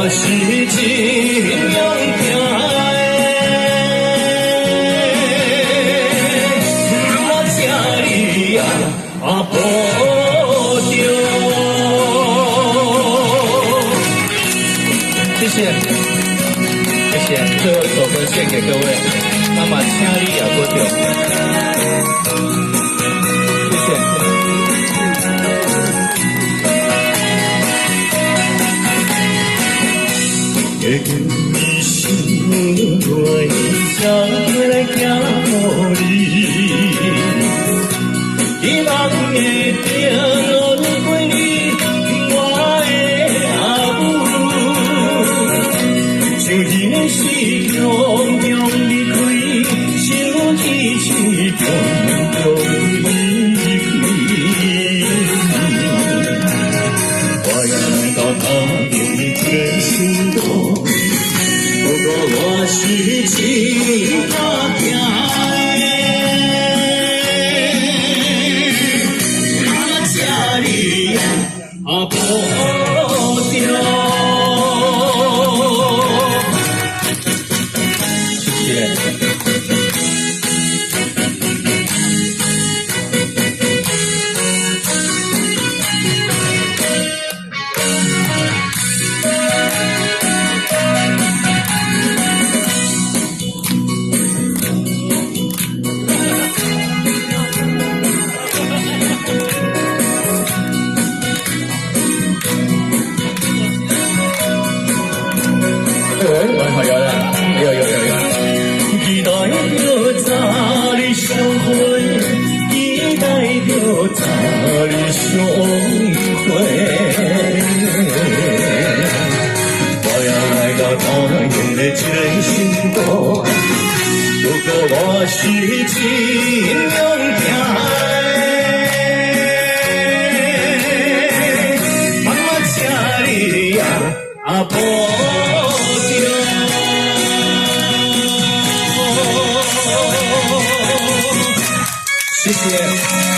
是真勇行的，我请你啊保重。谢谢，谢谢，最后一首歌献给各位，那么请你也保重。谢谢。月光心内，才回来行予你。希望会定轮过你，我的阿母。像一个时空中离开，想起时空中离开。我也来到他的天心中。不过我是真怕惊的，我请你保重。谢谢。期待着早日相会，期待着早日相会。我也来到讨厌的这个心中，不过我是真勇行的，我请你啊保重。谢谢。